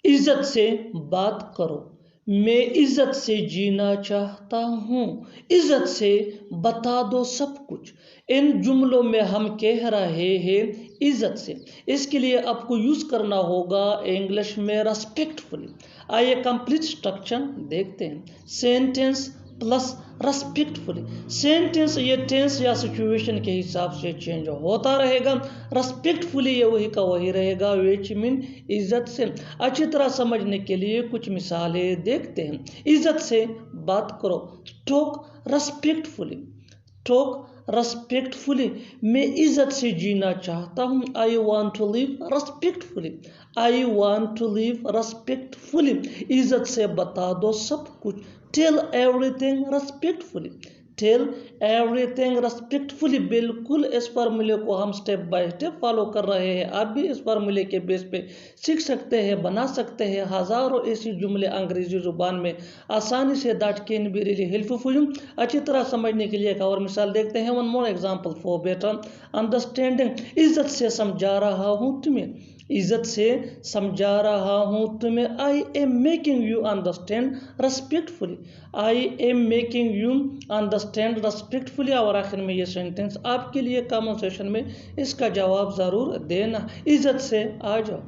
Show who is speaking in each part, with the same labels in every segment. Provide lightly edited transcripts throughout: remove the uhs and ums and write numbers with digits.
Speaker 1: इज्जत से बात करो। मैं इज्जत से जीना चाहता हूँ। इज्जत से बता दो सब कुछ। इन जुमलों में हम कह रहे हैं इज्जत से। इसके लिए आपको यूज करना होगा इंग्लिश में रेस्पेक्टफुली। आइए कंप्लीट स्ट्रक्चर देखते हैं। Sentence plus respectfully. सेंटेंस ये टेंस या सिचुएशन के हिसाब से चेंज होता रहेगा। रेस्पेक्टफुली ये वही का वही रहेगा, विच मीन इज्जत से। अच्छी तरह समझने के लिए कुछ मिसालें देखते हैं। इज्जत से बात करो, टॉक रेस्पेक्टफुली। Talk respectfully. मैं इज्जत से जीना चाहता हूँ। I want to live respectfully. I want to live respectfully. इज्जत से बता दो सब कुछ। Tell everything respectfully. Tell everything respectfully. बिल्कुल इस फार्मूले को हम स्टेप बाय स्टेप फॉलो कर रहे हैं। आप भी इस फार्मूले के बेस पे सीख सकते हैं, बना सकते हैं हजारों ऐसी जुमले अंग्रेजी जुबान में आसानी से। That can be really helpful for you. अच्छी तरह समझने के लिए एक और मिसाल देखते हैं। One more example for better understanding. इज्जत से समझा रहा हूँ तुम्हें। इज्जत से समझा रहा हूँ तुम्हें। I am making you understand respectfully. I am making you understand respectfully. और आखिर में ये सेंटेंस आपके लिए कमेंट सेक्शन में इसका जवाब ज़रूर देना। इज्जत से आ जाओ।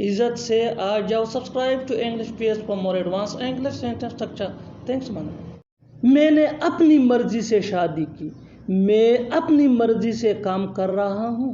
Speaker 1: इज्जत से आ जाओ। Subscribe to English page for more advance English sentence structure. Thanks मन। मैंने अपनी मर्जी से शादी की। मैं अपनी मर्जी से काम कर रहा हूँ।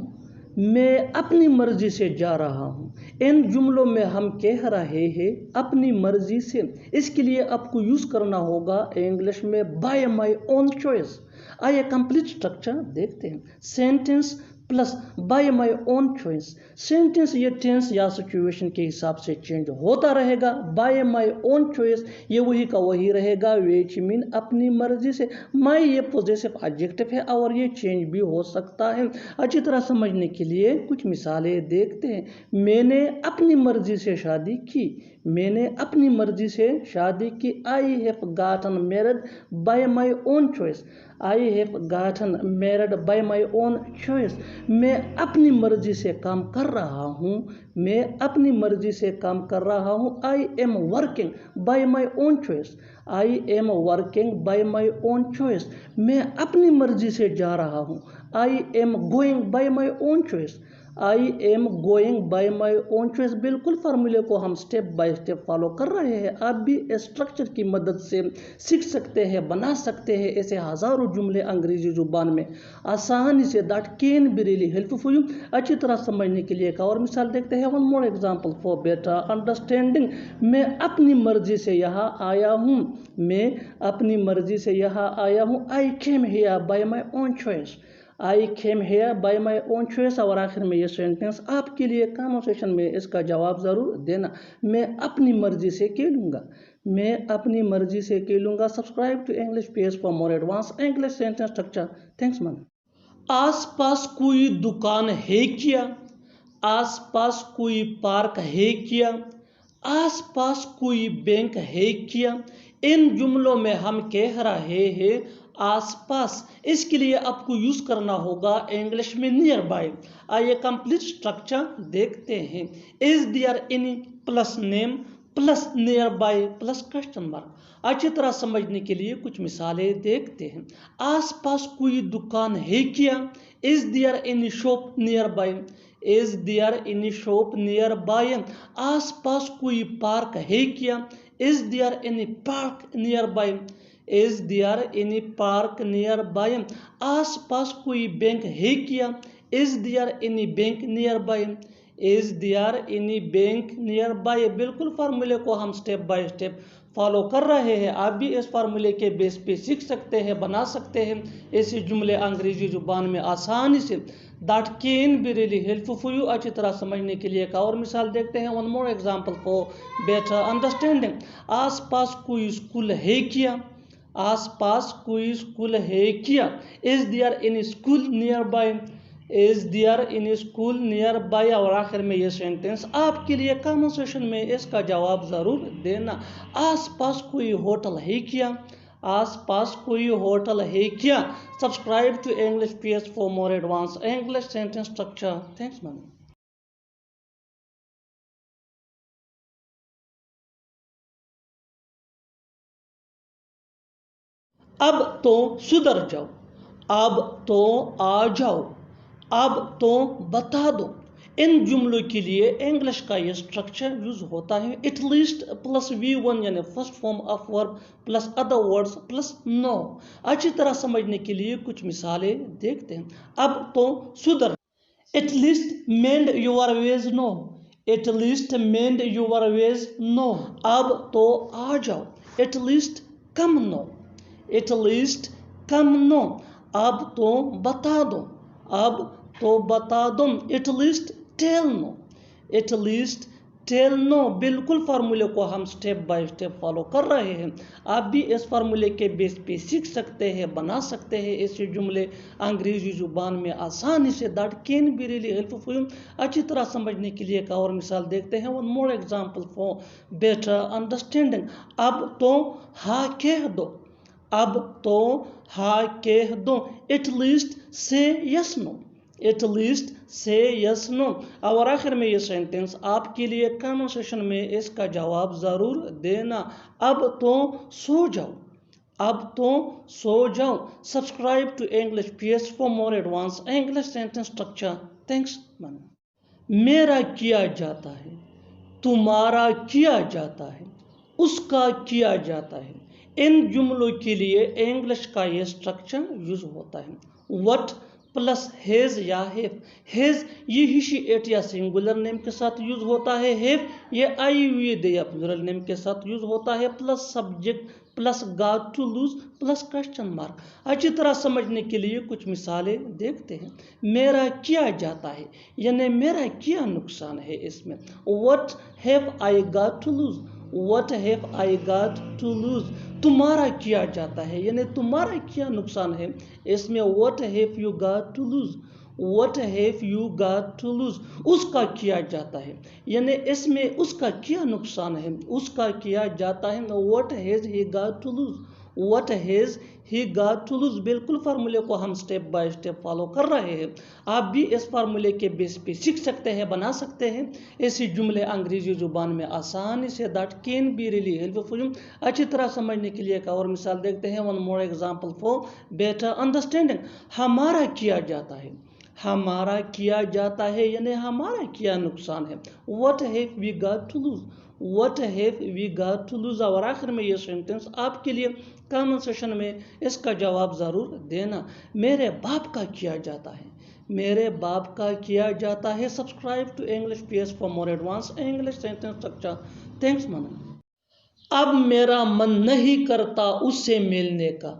Speaker 1: मैं अपनी मर्जी से जा रहा हूँ। इन जुमलों में हम कह रहे हैं अपनी मर्जी से। इसके लिए आपको यूज करना होगा इंग्लिश में बाय माई ओन चॉइस। आइए कंप्लीट स्ट्रक्चर देखते हैं। Sentence plus by my own choice. Sentence ये टेंस या सिचुएशन के हिसाब से चेंज होता रहेगा। बाय माई ओन चॉइस ये वही का वही रहेगा, विच मीन अपनी मर्जी से। माई ये पॉजेसिव एडजेक्टिव है और ये चेंज भी हो सकता है। अच्छी तरह समझने के लिए कुछ मिसालें देखते हैं। मैंने अपनी मर्जी से शादी की। मैंने अपनी मर्जी से शादी की। I have gotten married bye my own choice. I have gotten married bye my own choice. मैं अपनी मर्जी से काम कर रहा हूँ। मैं अपनी मर्जी से काम कर रहा हूँ। I am working bye my own choice. I am working bye my own choice. मैं अपनी मर्जी से जा रहा हूँ। I am going by my own choice. I am going by my own choice. बिल्कुल फार्मूले को हम स्टेप बाय स्टेप फॉलो कर रहे हैं। आप भी स्ट्रक्चर की मदद से सीख सकते हैं, बना सकते हैं ऐसे हजारों जुमले अंग्रेजी जुबान में आसानी से। That can be really helpful for you. अच्छी तरह समझने के लिए एक और मिसाल देखते हैं। One more example for better understanding. मैं अपनी मर्जी से यहाँ आया हूँ। मैं अपनी मर्जी से यहाँ आया हूँ। I came here by my own choice. I came here by my own choice. और आखिर में ये सेंटेंस आपके लिए कन्वर्सेशन में इसका जवाब ज़रूर देना। मैं अपनी मर्जी से खेलूँगा। मैं अपनी मर्जी से खेलूँगा। Subscribe to English page for more advance English sentence structure. Thanks man. आस पास कोई दुकान है क्या? आस पास कोई पार्क है क्या? आस पास कोई बैंक है क्या? इन जुमलों में हम कह रहे हैं आस पास। इसके लिए आपको यूज करना होगा इंग्लिश में नियर बाय। आइए कंप्लीट स्ट्रक्चर देखते हैं। Is there any plus name plus nearby plus question mark. अच्छी तरह समझने के लिए कुछ मिसालें देखते हैं। आस पास कोई दुकान है क्या? Is there any shop nearby? Is there any shop nearby? आस पास कोई पार्क है क्या? Is there any park nearby? Is there any park nearby? आस पास कोई बैंक है क्या? Is there any bank nearby? Is there any bank nearby? बिल्कुल फार्मूले को हम स्टेप बाय स्टेप फॉलो कर रहे हैं। आप भी इस फार्मूले के बेस पे सीख सकते हैं, बना सकते हैं ऐसे जुमले अंग्रेजी जुबान में आसानी से। That can be really helpful for you. अच्छी तरह समझने के लिए एक और मिसाल देखते हैं। One more example for better understanding. आस पास कोई स्कूल है क्या? आस पास कोई स्कूल है क्या? Is there any school nearby? Is there any school nearby? और आखिर में ये सेंटेंस आपके लिए कन्वर्सेशन में इसका जवाब जरूर देना। आस पास कोई होटल है क्या? आस पास कोई होटल है क्या? Subscribe to English page for more advance English sentence structure. Thanks ma'am. اب تو سدھر جاؤ، اب تو آ جاؤ، اب تو بتا دو۔ ان جملوں کے لیے انگلش کا یہ اسٹرکچر یوز ہوتا ہے ایٹ لیسٹ پلس V1 یعنی first form of verb plus other words plus now. اچھی طرح سمجھنے کے لیے کچھ مثالیں دیکھتے ہیں۔ اب تو سدھر، at least mend your ways now, at least mend your ways now. اب تو آ جاؤ، at least come now, at least come now. اب تو بتا دو، اب تو بتا دو، at least tell now, at least tell now. بالکل فارمولے کو ہم سٹیپ بائی سٹیپ فالو کر رہے ہیں۔ آپ بھی اس فارمولے کے بیس پہ سیکھ سکتے ہیں، بنا سکتے ہیں ایسے جملے انگریزی زبان میں آسانی سے۔ That can be really helpful. اچھی طرح سمجھنے کے لیے ایک اور مثال دیکھتے ہیں۔ One more example for better understanding. اب تو ہاں کہہ دو، اب تو ہاں کہہ دو، ایٹ لیسٹ سے یس نو، ایٹ لیسٹ سے یس نو۔ اور آخر میں یہ سینٹینس آپ کے لیے کامنٹ سیکشن میں اس کا جواب ضرور دینا۔ اب تو سو جاؤ، اب تو سو جاؤ۔ Subscribe to English PS for more advance English sentence structure. Thanks. میرا کیا جاتا ہے، تمہارا کیا جاتا ہے، اس کا کیا جاتا ہے۔ ان جملوں کے لیے انگلش کا یہ اسٹرکچر یوز ہوتا ہے وٹ پلس ہیز یا ہیو۔ ہیز یہ ہی شی ایٹ یا سنگولر نیم کے ساتھ یوز ہوتا ہے۔ ہیو یہ آئی وی دے یا پلورل نیم کے ساتھ یوز ہوتا ہے۔ Plus subject plus got to lose plus question mark. اچھی طرح سمجھنے کے لیے کچھ مثالیں دیکھتے ہیں۔ میرا کیا جاتا ہے یعنی میرا کیا نقصان ہے اس میں۔ What have I got to lose, what have I got to lose. تمہارا کیا جاتا ہے یعنی تمہارا کیا نقصان ہے اس میں۔ What have you got to lose, what have you got to lose. اس کا کیا جاتا ہے یعنی اس میں اس کا کیا نقصان ہے، اس کا کیا جاتا ہے۔ What has he got to lose, what has he got to lose. بالکل فارمولے کو ہم سٹیپ بائی سٹیپ فالو کر رہے ہیں۔ آپ بھی اس فارمولے کے بیس پہ سیکھ سکتے ہیں، بنا سکتے ہیں ایسی جملے انگریزی زبان میں آسانی سے۔ That can be really helpful. اچھی طرح سمجھنے کے لیے ایک اور مثال دیکھتے ہیں۔ One more example for better understanding. ہمارا کیا جاتا ہے، ہمارا کیا جاتا ہے یعنی ہمارا کیا نقصان ہے۔ What have we got to lose, what have we got to lose. اور آخر میں یہ سینٹینس آپ کے لیے کامنٹ سیکشن میں اس کا جواب ضرور دینا۔ میرے باپ کا کیا جاتا ہے، میرے باپ کا کیا جاتا ہے۔ Subscribe to English PS for more advance English sentence structure. Thanks اب میرا من نہیں کرتا اس سے ملنے کا،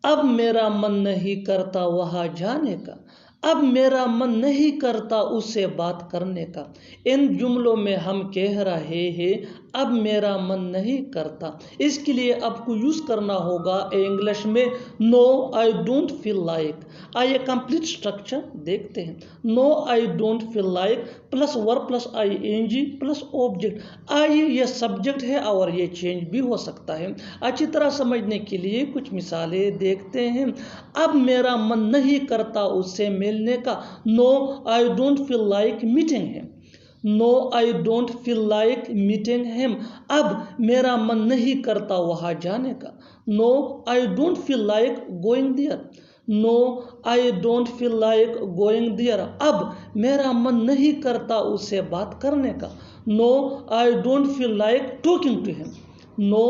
Speaker 1: اب میرا من نہیں کرتا وہاں جانے کا، اب میرا من نہیں کرتا اس سے بات کرنے کا۔ ان جملوں میں ہم کہہ رہے ہیں اب میرا من نہیں کرتا۔ اس کے لیے آپ کو یوز کرنا ہوگا انگلش میں now I don't feel like. آئیے کمپلیٹ اسٹرکچر دیکھتے ہیں۔ Now I don't feel like plus verb plus ING plus object. آئیے یہ سبجیکٹ ہے اور یہ چینج بھی ہو سکتا ہے۔ اچھی طرح سمجھنے کے لیے کچھ مثالیں دیکھتے ہیں۔ اب میرا من نہیں کرتا اس سے ملنے کا۔ Now I don't feel like meeting him, now I don't feel like meeting him. اب میرا من نہیں کرتا وہاں جانے کا۔ Now I don't feel like going there, now I don't feel like going there. اب میرا من نہیں کرتا اس سے بات کرنے کا۔ Now I don't feel like talking to him, now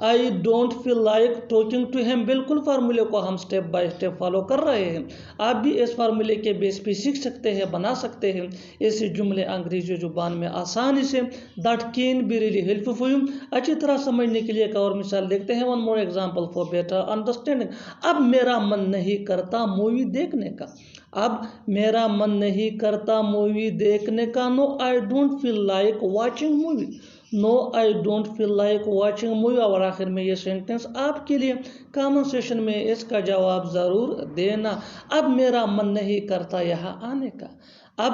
Speaker 1: I don't feel like talking to him. بالکل فارمولے کو ہم سٹیپ بائی سٹیپ فالو کر رہے ہیں۔ آپ بھی اس فارمولے کے بیس پہ سیکھ سکتے ہیں، بنا سکتے ہیں ایسے جملے انگریزی زبان میں آسانی سے۔ That can be really helpful. اچھی طرح سمجھنے کے لیے ایک اور مثال دیکھتے ہیں۔ One more example for better understanding. اب میرا من نہیں کرتا مووی دیکھنے کا، اب میرا من نہیں کرتا مووی دیکھنے کا۔ Now I don't feel like watching movie, now I don't feel like watching movie. اور آخر میں یہ سینٹینس آپ کے لیے کامنٹ سیکشن میں اس کا جواب ضرور دینا۔ اب میرا من نہیں کرتا یہاں آنے کا، اب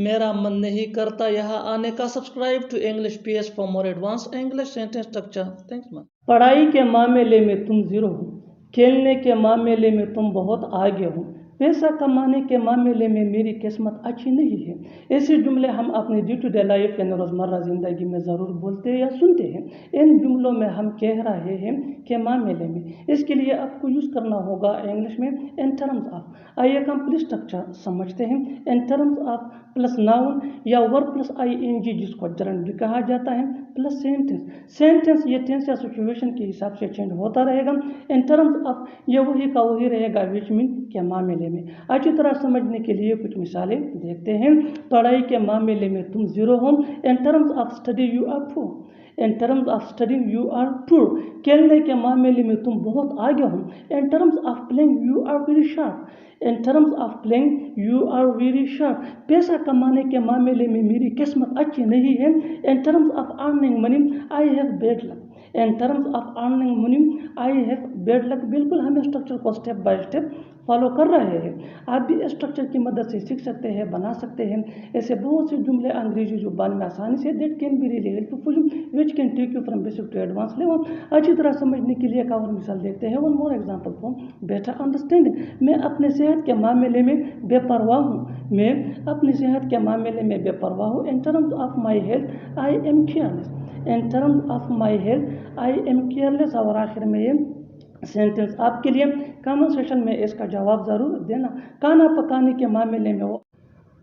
Speaker 1: میرا من نہیں کرتا یہاں آنے کا۔ Subscribe to English PS for more advance English sentence structure. Thanks. پڑھائی کے معاملے میں تم زیرو ہو، کھیلنے کے معاملے میں تم بہت آگے ہو، पैसा कमाने के मामले में मेरी किस्मत अच्छी नहीं है। ऐसे जुमले हम अपनी डे टू डे लाइफ यानी रोज़मर्रा ज़िंदगी में ज़रूर बोलते या सुनते हैं। इन जुमलों में हम कह रहे हैं के मामले में, इसके लिए आपको यूज़ करना होगा इंग्लिश में इन टर्म्स ऑफ। आइए कंप्लीट स्ट्रक्चर समझते हैं। इन टर्म्स ऑफ प्लस नाउन या वर्ब प्लस ING जिसको जरंड भी कहा जाता है प्लस सेंटेंस ये टेंस या सिचुएशन के हिसाब से चेंज होता रहेगा। इन टर्म्स ऑफ ये वही का वही रहेगा विच मीन के मामले में। अच्छी तरह समझने के लिए कुछ मिसालें देखते हैं। पढ़ाई के मामले में तुम 0 हो। In terms of study you are poor. In terms of studying you are poor. खेलने के मामले में तुम बहुत आगे हो। In terms of playing you are very sharp. In terms of playing you are very sharp. पैसा कमाने के मामले में मेरी किस्मत अच्छी नहीं है। इन terms of earning money I have bad luck. In terms of earning money I have bad luck. बिल्कुल हम स्ट्रक्चर को स्टेप बाय स्टेप फॉलो कर रहे हैं। आप भी स्ट्रक्चर की मदद से सीख सकते हैं, बना सकते हैं। ऐसे बहुत से जुमले अंग्रेजी जुबान में आसानी से that can be really helpful which can take you from basic to advance level. अच्छी तरह समझने के लिए एक और मिसाल देखते हैं। One more example for better understanding. मैं अपने सेहत के मामले में बेपरवाह हूँ। मैं अपनी सेहत के मामले में बेपरवाह हूँ। इन terms of my health I am careless. In terms of my health I am careless. और आखिर में ये सेंटेंस आपके लिए कमेंट सेक्शन में इसका जवाब ज़रूर देना। खाना पकाने के मामले में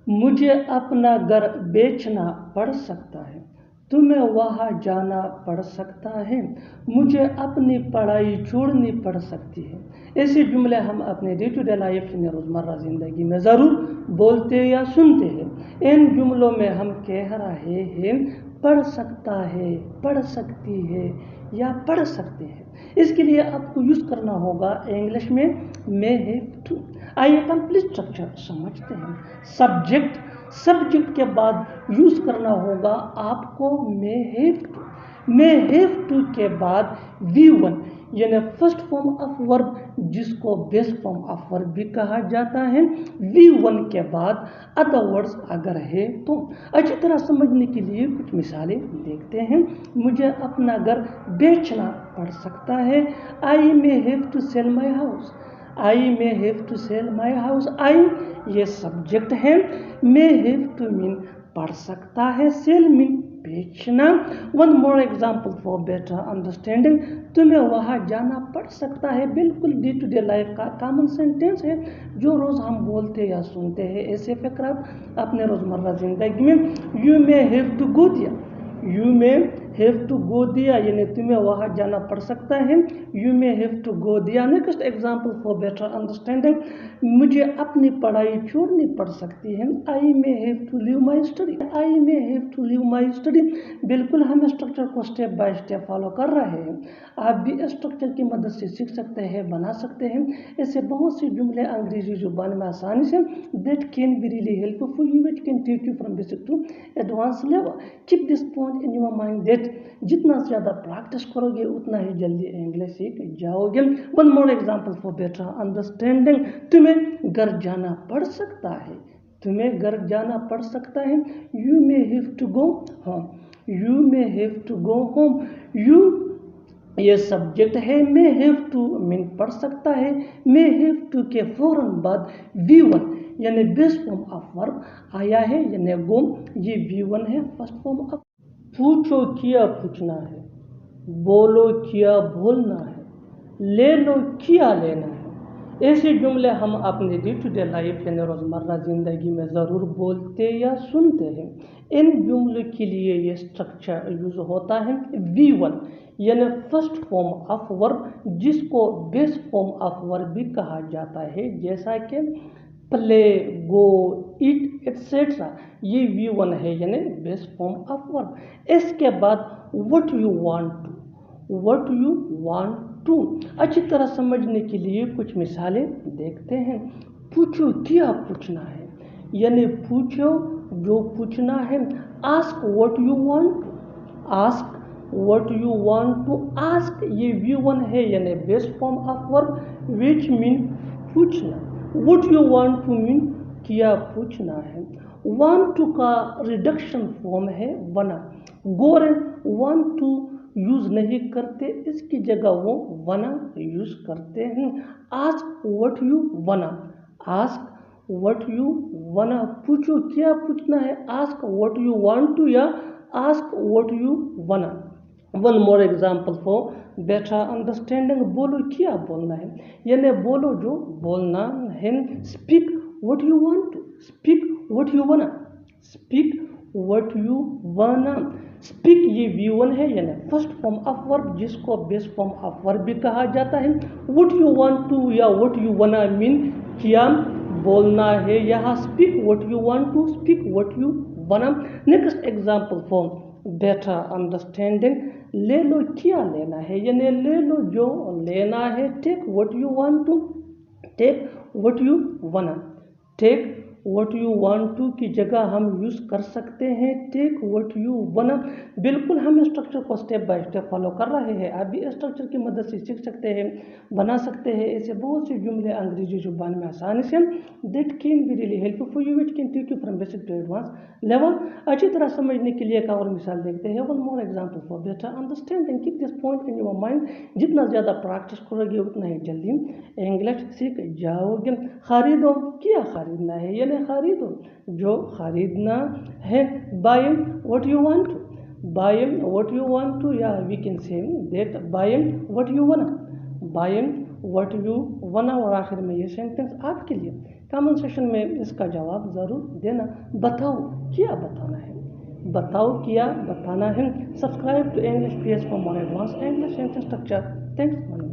Speaker 1: मुझे अपना घर बेचना पड़ सकता है। तुम्हें वहाँ जाना पड़ सकता है। मुझे अपनी पढ़ाई छोड़नी पड़ सकती है। ऐसे जुमले हम अपने डे टू डे लाइफ में रोज़मर्रा ज़िंदगी में ज़रूर बोलते या सुनते हैं। इन जुमलों में हम कह रहे हैं पढ़ सकता है, पढ़ सकती है या पढ़ सकते हैं। इसके लिए आपको यूज़ करना होगा इंग्लिश में मे हैव टू। आइए कंप्लीट स्ट्रक्चर समझते हैं। सब्जेक्ट के बाद यूज़ करना होगा आपको may have to. May have to के बाद V1 यानी फर्स्ट फॉर्म ऑफ वर्ब जिसको बेस फॉर्म ऑफ वर्ब भी कहा जाता है। V1 के बाद अदर वर्ड्स अगर है तो। अच्छी तरह समझने के लिए कुछ मिसालें देखते हैं। मुझे अपना घर बेचना पड़ सकता है। I may have to sell my house. I may have to sell my house. I ये सब्जेक्ट है। मे हैव टू मीन पढ़ सकता है। सेल मीन बेचना। One more example for better understanding. तुम्हें वहाँ जाना पड़ सकता है बिल्कुल डे टू डे लाइफ का कॉमन सेंटेंस है जो रोज़ हम बोलते या सुनते हैं। ऐसे फ़िक्र अपने रोज़मर्रा ज़िंदगी में you may have to go there. You may have to go there यानी तुम्हें वहाँ जाना पड़ सकता है। You may have to go there. Next example for better understanding. मुझे अपनी पढ़ाई छोड़नी पड़ सकती है। I may have to leave my study. I may have to leave my study. बिल्कुल हम स्ट्रक्चर को स्टेप बाय स्टेप फॉलो कर रहे हैं। आप भी स्ट्रक्चर की मदद से सीख सकते हैं, बना सकते हैं। ऐसे बहुत से जुमले अंग्रेजी जुबान में आसानी से that can be really helpful which can take you from basic to advance level. Keep this point in your mind that जितना ज़्यादा प्रैक्टिस करोगे उतना ही जल्दी इंग्लिश सीख जाओगे। One more example for better understanding. तुम्हें घर जाना पड़ सकता है। तुम्हें घर जाना पड़ सकता है। You may have to go home. You may have to go home. You ये सब्जेक्ट है। मे हैव टू मीन पढ़ सकता है। मे हैव टू के फौरन बाद V1 यानी बेस फॉर्म ऑफ वर्ब आया है यानी गो। ये V1 है फर्स्ट फॉर्म ऑफ। पूछो किया पूछना है। बोलो किया बोलना है। ले लो किया लेना है। ऐसे जुमले हम अपने डे टू डे लाइफ यानी रोज़मर्रा ज़िंदगी में ज़रूर बोलते या सुनते हैं। इन जुमलों के लिए ये स्ट्रक्चर यूज़ होता है V1 यानी फर्स्ट फॉर्म ऑफ वर्ब जिसको बेस फॉर्म ऑफ वर्ब भी कहा जाता है जैसा कि प्ले, गो, इट एट्सेट्रा। ये V1 है यानी बेस फॉर्म ऑफ वर्ब। इसके बाद what you want to. What you want to. अच्छी तरह समझने के लिए कुछ मिसालें देखते हैं। पूछो क्या पूछना है यानी पूछो जो पूछना है। Ask what you want to. Ask what you want to. Ask ये V1 है यानी base form of verb which mean पूछना। What you want to mean क्या पूछना है। वांट टू का रिडक्शन फॉर्म है wanna. Gore want to use नहीं करते, इसकी जगह वो वना यूज़ करते हैं। Ask what you wanna. Ask what you wanna, पूछो क्या पूछना है, ask what you want to या ask what you wanna. One more example for better understanding, बोलो क्या बोलना है, यानी बोलो जो बोलना है। Speak what you want to, speak what you wanna, speak what you wanna. Speak ये V1 है, यानी फर्स्ट फॉर्म ऑफ वर्ब, जिसको बेस फॉर्म ऑफ वर्ब भी कहा जाता है। व्हाट यू वांट टू या व्हाट यू वाना मीन क्या बोलना है, यहाँ speak what you want to, speak what you wanna. Next example for better understanding, ले लो क्या लेना है, यानी ले लो जो लेना है। Take what you want to, take what you wanna, take what you want to की जगह हम यूज कर सकते हैं टेक व्हाट यू वाना। बिल्कुल हम स्ट्रक्चर को स्टेप बाय स्टेप फॉलो कर रहे हैं, आप भी स्ट्रक्चर की मदद से सीख सकते हैं, बना सकते हैं ऐसे बहुत से जुमले अंग्रेजी जुबान में आसानी से। That can be really helpful for you, it can take you from basic to advance level. अच्छी तरह समझने के लिए एक और मिसाल देखते हैं। One more example for better understanding, keep this point in your mind, जितना ज़्यादा प्रैक्टिस करोगे उतना ही जल्दी इंग्लिश सीख जाओगे। खरीदो क्या खरीदना है, यानी खरीदो जो खरीदना है। Buy what you want to, buy what you want to, या we can say that buy what you wanna, buy what you wanna. और आखिर में ये सेंटेंस आपके लिए, कमेंट सेक्शन में इसका जवाब ज़रूर देना। बताओ क्या बताना है, बताओ क्या बताना है। Subscribe to English PH for more advance English sentence structure. Thanks.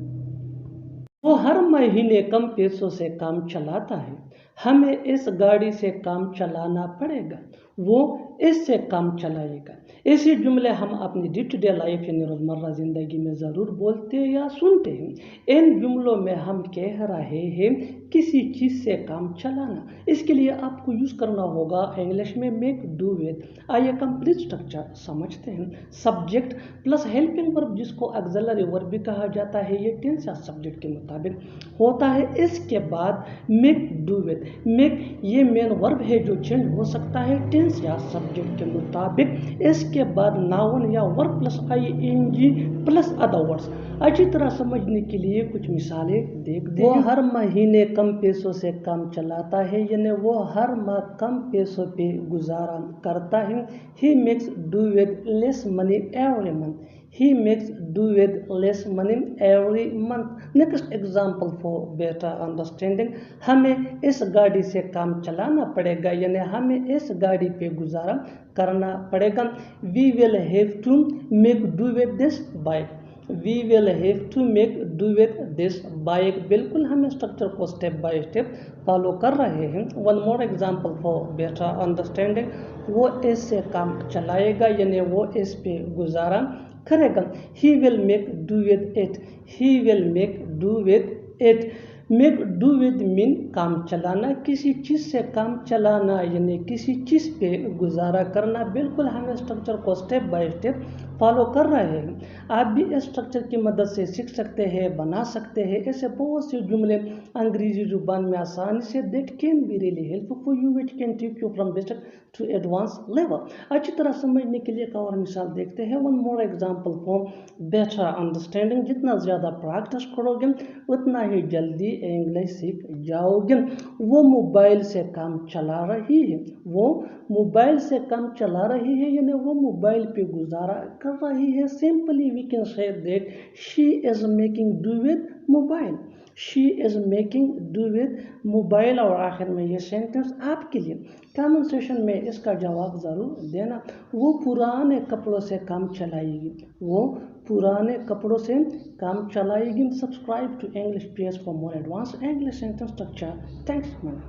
Speaker 1: वो हर महीने कम पैसों से काम चलाता है, हमें इस गाड़ी से काम चलाना पड़ेगा, वो इससे काम चलाएगा। ऐसे जुमले हम अपनी डे टू डे लाइफ यानी रोज़मर्रा ज़िंदगी में ज़रूर बोलते या सुनते हैं। इन जुमलों में हम कह रहे हैं किसी चीज़ से काम चलाना, इसके लिए आपको यूज़ करना होगा इंग्लिश में मेक डू विद। आइए कंप्लीट स्ट्रक्चर समझते हैं। सब्जेक्ट प्लस हेल्पिंग वर्ब, जिसको ऑक्सिलरी वर्ब भी कहा जाता है, ये टेंस या सब्जेक्ट के मुताबिक होता है। इसके बाद मेक डू विद, मेक ये मेन वर्ब है जो चेंज हो सकता है टेंस या सब्जेक्ट के मुताबिक। इसके बाद नाउन या verb plus ING plus other words. अच्छी तरह समझने के लिए कुछ मिसालें देखते हैं। वो हर महीने कम पैसों से काम चलाता है, यानी वो हर माह कम पैसों पे गुजारा करता है। He makes do with less money every month, he makes do with less money every month. Next example for better understanding, हमें इस गाड़ी से काम चलाना पड़ेगा, यानी हमें इस गाड़ी पे गुजारा करना पड़ेगा। We will have to make do with this bike, we will have to make do with this bike। बिल्कुल हम स्ट्रक्चर को स्टेप बाय स्टेप फॉलो कर रहे हैं। One more example for better understanding, वो इससे काम चलाएगा, यानी वो इस पे गुजारा करेगा। He will make do with it, he will make do with it। Make do with mean काम चलाना, किसी चीज़ से काम चलाना यानी किसी चीज़ पे गुजारा करना। बिल्कुल हम स्ट्रक्चर को स्टेप बाय स्टेप फॉलो कर रहे हैं। आप भी इस स्ट्रक्चर की मदद से सीख सकते हैं, बना सकते हैं ऐसे बहुत से जुमले अंग्रेजी जुबान में आसानी से। That can be really helpful for you, it can take you from basic to advance level. अच्छी तरह समझने के लिए एक और मिसाल देखते हैं। One more example for better understanding, जितना ज़्यादा प्रैक्टिस करोगे उतना ही जल्दी इंग्लिश सीख जाओगे। वो मोबाइल से काम चला रही है, वो मोबाइल से काम चला रही है यानी वो मोबाइल पे गुजारा कर रही है। Simply we can say that she is making do with mobile, she is making do with mobile. और आखिर में ये सेंटेंस आपके लिए, कमेंट सेक्शन में इसका जवाब ज़रूर देना। वो पुराने कपड़ों से काम चलाएगी, वो पुराने कपड़ों से काम चलाएगी। Subscribe to English PH for more advance English sentence structure. Thanks ma'am.